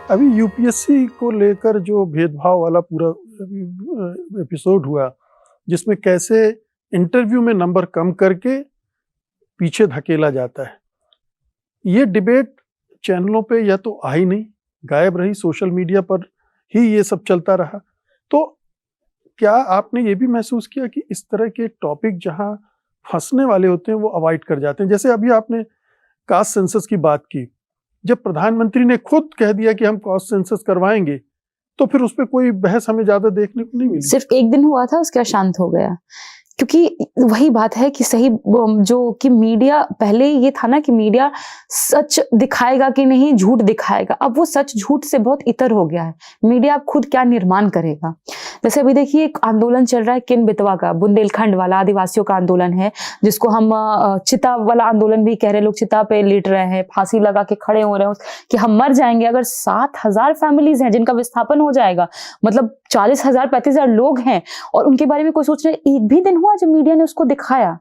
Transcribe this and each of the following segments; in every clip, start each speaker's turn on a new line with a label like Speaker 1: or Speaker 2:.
Speaker 1: अभी यूपीएससी को लेकर जो भेदभाव वाला पूरा एपिसोड हुआ, जिसमें कैसे इंटरव्यू में नंबर कम करके पीछे धकेला जाता है, ये डिबेट चैनलों पे या तो आई नहीं, गायब रही, सोशल मीडिया पर ही ये सब चलता रहा। तो क्या आपने ये भी महसूस किया कि इस तरह के टॉपिक जहां फंसने वाले होते हैं वो अवॉइड कर जाते हैं? जैसे अभी आपने कास्ट सेंसस की बात की, जब प्रधानमंत्री ने खुद कह दिया कि हम कास्ट सेंसस करवाएंगे, तो फिर उस पर कोई बहस हमें ज्यादा देखने को नहीं मिली।
Speaker 2: सिर्फ एक दिन हुआ था, उसके बाद शांत हो गया। क्योंकि वही बात है कि सही जो कि मीडिया, पहले ये था ना कि मीडिया सच दिखाएगा कि नहीं झूठ दिखाएगा, अब वो सच झूठ से बहुत इतर हो गया है। मीडिया अब खुद क्या निर्माण करेगा। जैसे अभी देखिए एक आंदोलन चल रहा है किन बेतवा का, बुंदेलखंड वाला आदिवासियों का आंदोलन है, जिसको हम चिता वाला आंदोलन भी कह रहे हैं। लोग चिता पे लेट रहे हैं, फांसी लगा के खड़े हो रहे हैं कि हम मर जाएंगे। अगर 7,000 फैमिलीज हैं जिनका विस्थापन हो जाएगा, मतलब 40,000 35,000 लोग हैं और उनके बारे में कोई सोच रहे। एक भी दिन हुआ जब मीडिया ने उसको दिखाया?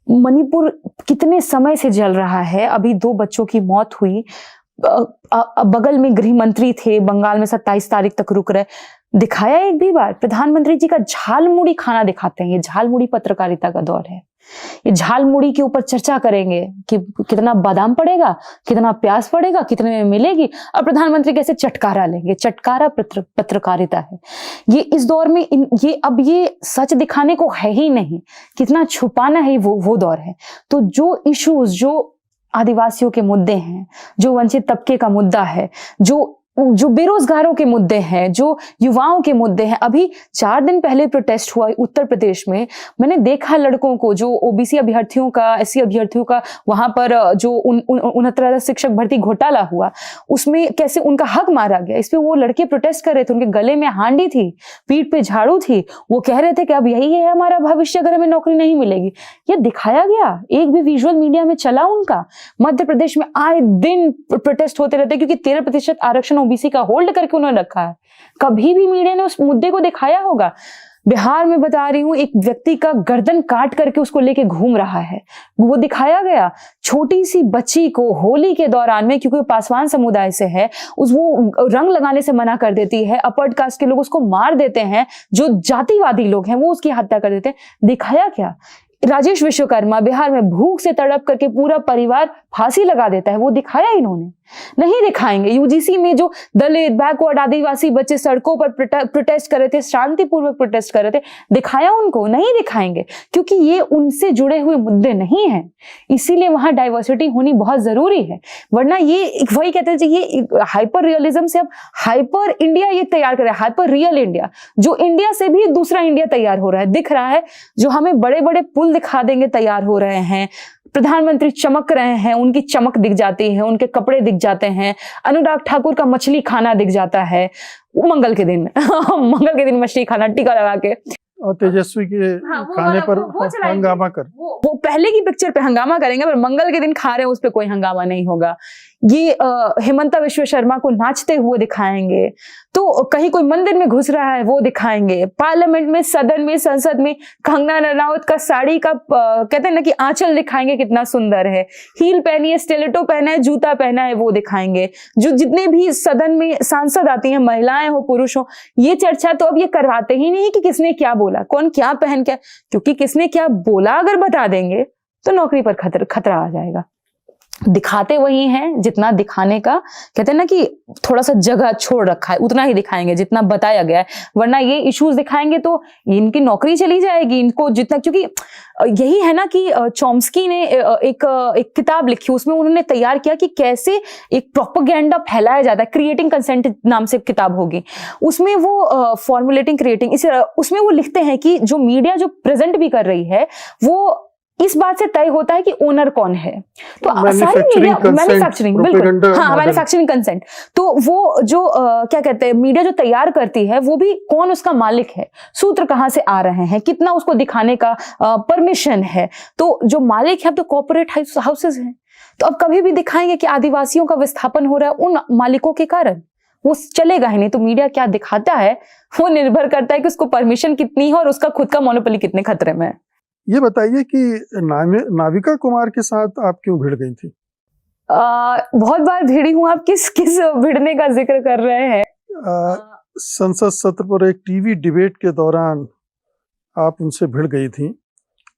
Speaker 2: मणिपुर कितने समय से जल रहा है, अभी 2 बच्चों की मौत हुई, बगल में गृह मंत्री थे, बंगाल में 27 तारीख तक रुक रहे। दिखाया एक भी बार? प्रधानमंत्री जी का झालमुड़ी खाना दिखाते हैं। ये झालमुड़ी पत्रकारिता का दौर है। ये झालमुड़ी के ऊपर चर्चा करेंगे कि कितना बादाम पड़ेगा, कितना प्याज पड़ेगा, कितने में मिलेगी, और प्रधानमंत्री कैसे चटकारा लेंगे। चटकारा पत्रकारिता है ये इस दौर में। ये सच दिखाने को है ही नहीं, कितना छुपाना है वो दौर है। तो जो इश्यूज, जो आदिवासियों के मुद्दे हैं, जो वंचित तबके का मुद्दा है, जो बेरोजगारों के मुद्दे हैं, जो युवाओं के मुद्दे हैं। अभी 4 दिन पहले प्रोटेस्ट हुआ उत्तर प्रदेश में। मैंने देखा लड़कों को, जो ओबीसी अभ्यर्थियों का, एससी अभ्यर्थियों का वहां पर जो 69 शिक्षक भर्ती घोटाला हुआ, उसमें कैसे उनका हक मारा गया। इस पे वो लड़के प्रोटेस्ट कर रहे थे, उनके गले में हांडी थी, पीठ पे झाड़ू थी। वो कह रहे थे कि अब यही है हमारा भविष्य अगर हमें नौकरी नहीं मिलेगी। ये दिखाया गया, एक भी विजुअल मीडिया में चला उनका। मध्य प्रदेश में आए दिन प्रोटेस्ट होते रहते, क्योंकि 13% आरक्षण ओबीसी का होल्ड करके उन्होंने रखा है। कभी भी मीडिया ने उस मुद्दे को दिखाया होगा? बिहार में बता रही हूं, एक व्यक्ति का गर्दन काट करके उसको लेके घूम रहा है, वो दिखाया गया। छोटी सी बच्ची को होली के दौरान में, क्योंकि पासवान समुदाय से है, वो रंग लगाने से मना कर देती है। अपर कास्ट के लोग उसको मार देते हैं, जो जातिवादी लोग हैं वो उसकी हत्या कर देते हैं। दिखाया क्या? राजेश विश्वकर्मा बिहार में भूख से तड़प करके पूरा परिवार फांसी लगा देता है, वो दिखाया इन्होंने? नहीं दिखाएंगे। यूजीसी में जो दलित, बैकवर्ड, आदिवासी बच्चे सड़कों पर प्रोटेस्ट कर रहे थे, शांतिपूर्वक प्रोटेस्ट कर रहे थे, दिखाया उनको? नहीं दिखाएंगे, क्योंकि ये उनसे जुड़े हुए मुद्दे नहीं हैं। इसीलिए वहां डाइवर्सिटी होनी बहुत जरूरी है। वरना ये वही कहते हैं, ये हाइपर रियलिज्म से अब हाइपर इंडिया ये तैयार कर रहा है, हाइपर रियल इंडिया, जो इंडिया से भी दूसरा इंडिया तैयार हो रहा है, दिख रहा है। जो हमें बड़े बड़े पुल दिखा देंगे तैयार हो रहे हैं, प्रधानमंत्री चमक रहे हैं, उनकी चमक दिख जाती है, उनके कपड़े दिख जाते हैं, अनुराग ठाकुर का मछली खाना दिख जाता है मंगल के दिन मंगल के दिन मछली खाना टीका लगा के,
Speaker 1: और तेजस्वी के खाने पर हंगामा कर,
Speaker 2: वो पहले की पिक्चर पे हंगामा करेंगे, पर मंगल के दिन खा रहे हैं उस पे कोई हंगामा नहीं होगा। ये हेमंता विश्व शर्मा को नाचते हुए दिखाएंगे, तो कहीं कोई मंदिर में घुस रहा है वो दिखाएंगे। पार्लियामेंट में, सदन में, संसद में कंगना रनौत का साड़ी का कहते हैं ना कि आंचल दिखाएंगे, कितना सुंदर है। हील पहनी है, स्टिलेटो पहना है, जूता पहना है, वो दिखाएंगे। जो जितने भी सदन में सांसद आती हैं, महिलाएं हो पुरुष हो, ये चर्चा तो अब ये करवाते ही नहीं कि किसने क्या बोला, कौन क्या पहन क्या, क्योंकि किसने क्या बोला अगर बता देंगे तो नौकरी पर खतरा आ जाएगा। दिखाते वही हैं जितना दिखाने का, कहते हैं ना कि थोड़ा सा जगह छोड़ रखा है, उतना ही दिखाएंगे जितना बताया गया है। वरना ये इश्यूज दिखाएंगे तो इनकी नौकरी चली जाएगी, इनको जितना, क्योंकि यही है ना कि चॉम्स्की ने एक किताब लिखी, उसमें उन्होंने तैयार किया कि कैसे एक प्रोपेगेंडा फैलाया जाता है। क्रिएटिंग कंसेंट नाम से किताब होगी, उसमें वो फॉर्मुलेटिंग क्रिएटिंग, उसमें वो लिखते हैं कि जो मीडिया जो प्रेजेंट भी कर रही है, वो इस बात से तय होता है कि ओनर कौन है। तो सारी मीडिया मैन्युफैक्चरिंग, बिल्कुल हाँ, मैन्युफैक्चरिंग कंसेंट। तो वो जो क्या कहते हैं, मीडिया जो तैयार करती है, वो भी कौन उसका मालिक है, सूत्र कहाँ से आ रहे हैं, कितना उसको दिखाने का परमिशन है। तो जो मालिक है अब तो कॉर्पोरेट हाउसेज हैं, तो अब कभी भी दिखाएंगे कि आदिवासियों का विस्थापन हो रहा है उन मालिकों के कारण, वो चलेगा ही नहीं। तो मीडिया क्या दिखाता है वो निर्भर करता है कि उसको परमिशन कितनी है और उसका खुद का मोनोपोली कितने खतरे में है।
Speaker 1: ये बताइए कि नाविका कुमार के साथ आप क्यों भिड़ गई थी?
Speaker 2: बहुत बार भिड़ी हूँ। आप किस किस भिड़ने का जिक्र कर रहे हैं?
Speaker 1: संसद सत्र पर एक टीवी डिबेट के दौरान आप उनसे भिड़ गई थी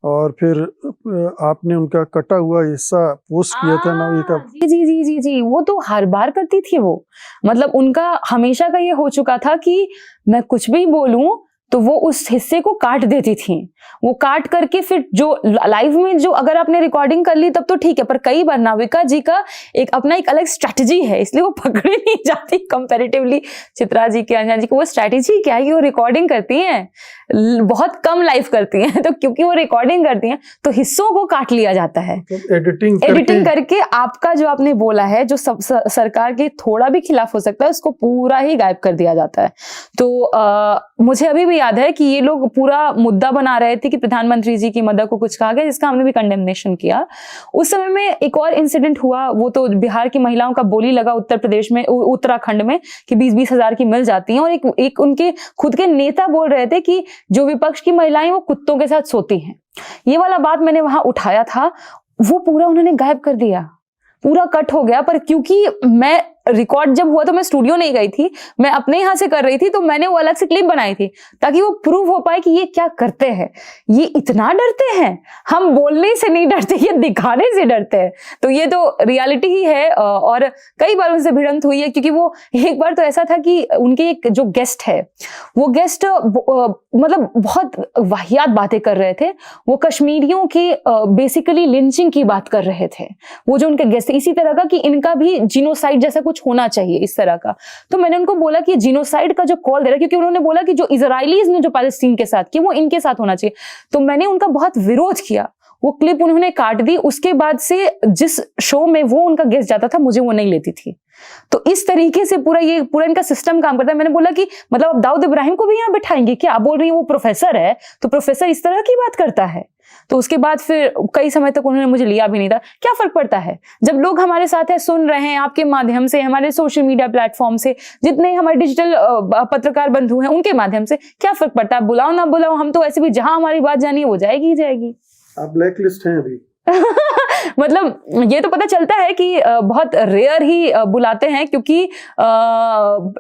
Speaker 1: और फिर आपने उनका कटा हुआ हिस्सा पोस्ट किया था ना,
Speaker 2: जी जी जी जी जी, वो तो हर बार करती थी वो। मतलब उनका हमेशा का ये हो चुका था कि मैं कुछ भी बोलूं तो वो उस हिस्से को काट देती थी। वो काट करके फिर जो लाइव में जो अगर आपने रिकॉर्डिंग कर ली तब तो ठीक है, पर कई बार नाविका जी का एक अपना एक अलग स्ट्रैटेजी है, इसलिए वो पकड़ी नहीं जाती कंपैरेटिवली चित्रा जी के, अंजना जी को। वो स्ट्रैटेजी क्या है कि वो रिकॉर्डिंग करती हैं, बहुत कम लाइव करती हैं, तो क्योंकि वो रिकॉर्डिंग करती हैं तो हिस्सों को काट लिया जाता है एडिटिंग करके आपका जो आपने बोला है, जो सरकार के थोड़ा भी खिलाफ हो सकता है, उसको पूरा ही गायब कर दिया जाता है। तो मुझे अभी भी याद है कि ये लोग पूरा मुद्दा बना रहे थे कि प्रधानमंत्री जी की मदर को कुछ कहा गया, जिसका हमने भी कंडेमनेशन किया। उस समय में एक और इंसिडेंट हुआ, वो तो बिहार की महिलाओं का बोली लगा उत्तर प्रदेश में, उत्तराखंड में, कि 20-20 हजार की मिल जाती हैं, और एक उनके खुद के नेता बोल रहे थे कि जो विपक्ष की महिलाएं वो कुत्तों के साथ सोती हैं। ये वाला बात मैंने वहां उठाया था, वो पूरा उन्होंने गायब कर दिया, पूरा कट हो गया। पर क्योंकि मैं रिकॉर्ड जब हुआ तो मैं स्टूडियो नहीं गई थी, मैं अपने यहाँ से कर रही थी, तो मैंने वो अलग से क्लिप बनाई थी ताकि वो प्रूव हो पाए कि ये क्या करते हैं, ये इतना डरते हैं। हम बोलने से नहीं डरते, ये दिखाने से डरते हैं। तो ये तो रियलिटी ही है। और कई बार उनसे भिड़ंत हुई है, क्योंकि वो एक बार तो ऐसा था कि उनके एक जो गेस्ट है, वो गेस्ट मतलब बहुत वाहियात बातें कर रहे थे। वो कश्मीरियों की बेसिकली लिंचिंग की बात कर रहे थे, वो जो उनके गेस्ट, इसी तरह का कि इनका भी जीनोसाइड जैसा कुछ होना चाहिए, इस तरह का। तो मैंने उनको बोला कि जीनोसाइड का जो कॉल दे रहा है, क्योंकि उन्होंने बोला कि जो इजराइलीज ने जो पैलेस्टीन के साथ किया वो इनके साथ होना चाहिए, तो मैंने उनका बहुत विरोध किया। वो क्लिप उन्होंने काट दी। उसके बाद से जिस शो में वो उनका गेस्ट जाता था, मुझे वो नहीं लेती थी। तो इस तरीके से पूरा इनका सिस्टम काम करता है। मैंने बोला कि मतलब अब दाऊद इब्राहिम को भी यहाँ बिठाएंगे क्या? आप बोल रही हैं वो प्रोफेसर है, तो प्रोफेसर इस तरह की बात करता है। तो उसके बाद फिर कई समय तक उन्होंने मुझे लिया भी नहीं था। क्या फर्क पड़ता है जब लोग हमारे साथ है, सुन रहे हैं आपके माध्यम से, हमारे सोशल मीडिया प्लेटफॉर्म से, जितने हमारे डिजिटल पत्रकार बंधु हैं उनके माध्यम से, क्या फर्क पड़ता है? बुलाओ ना बुलाओ, हम तो ऐसे भी जहां हमारी बात जानी है वो जाएगी ही जाएगी।
Speaker 1: आप ब्लैक लिस्ट हैं अभी।
Speaker 2: मतलब ये तो पता चलता है कि बहुत रेयर ही बुलाते हैं, क्योंकि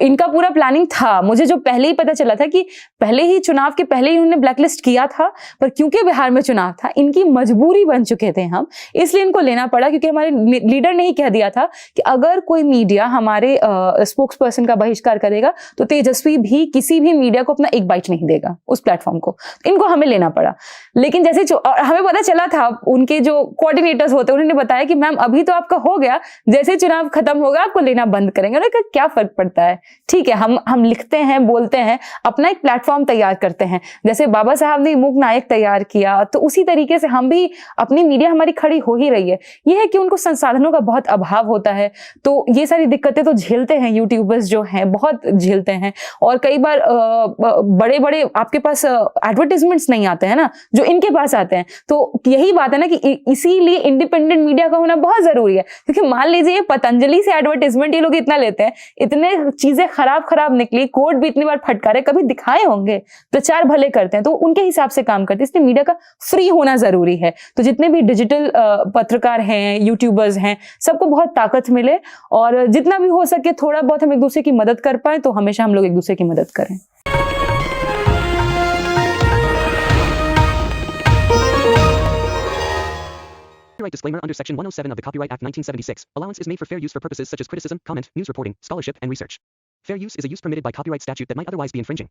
Speaker 2: इनका पूरा प्लानिंग था। मुझे जो पहले ही पता चला था कि पहले ही चुनाव के पहले ही उन्होंने ब्लैकलिस्ट किया था, पर क्योंकि बिहार में चुनाव था, इनकी मजबूरी बन चुके थे हम, इसलिए इनको लेना पड़ा। क्योंकि हमारे लीडर ने ही कह दिया था कि अगर कोई मीडिया हमारे स्पोक्स पर्सन का बहिष्कार करेगा तो तेजस्वी भी किसी भी मीडिया को अपना एक बाइट नहीं देगा उस प्लेटफॉर्म को। इनको हमें लेना पड़ा। लेकिन जैसे हमें पता चला था, उनके जो कोऑर्डिनेटर्स होते उन्होंने बताया कि मैम अभी तो आपका हो गया, जैसे चुनाव खत्म होगा आपको लेना बंद करेंगे। उन्होंने कहा क्या फर्क पड़ता है, ठीक है, हम लिखते हैं, बोलते हैं, अपना एक प्लेटफॉर्म तैयार करते हैं। जैसे बाबा साहब ने मूक नायक तैयार किया, तो उसी तरीके से हम भी, अपनी मीडिया हमारी खड़ी हो ही रही है। ये है कि उनको संसाधनों का बहुत अभाव होता है, तो ये सारी दिक्कतें तो झेलते हैं यूट्यूबर्स जो हैं, बहुत झेलते हैं। और कई बार बड़े बड़े आपके पास एडवर्टाइजमेंट्स नहीं आते हैं ना, जो इनके पास आते हैं। तो यही बात है ना कि इसीलिए इंडिपेंडेंट मीडिया का होना बहुत जरूरी है। क्योंकि मान लीजिए पतंजलि से एडवर्टाइजमेंट ये लोग इतना लेते हैं, इतने चीजें खराब निकली, कोर्ट भी इतनी बार फटकारे, कभी दिखाए होंगे, प्रचार भले करते हैं, तो उनके हिसाब से काम करते हैं। इसलिए मीडिया का फ्री होना जरूरी है। तो जितने भी डिजिटल पत्रकार हैं, यूट्यूबर्स हैं, सबको बहुत ताकत मिले, और जितना भी हो सके थोड़ा बहुत हम एक दूसरे की मदद कर पाए, तो हमेशा हम लोग एक दूसरे की मदद करें।
Speaker 3: Copyright disclaimer under Section 107 of the Copyright Act 1976. Allowance is made for fair use for purposes such as criticism, comment, news reporting, scholarship, and research. Fair use is a use permitted by copyright statute that might otherwise be infringing.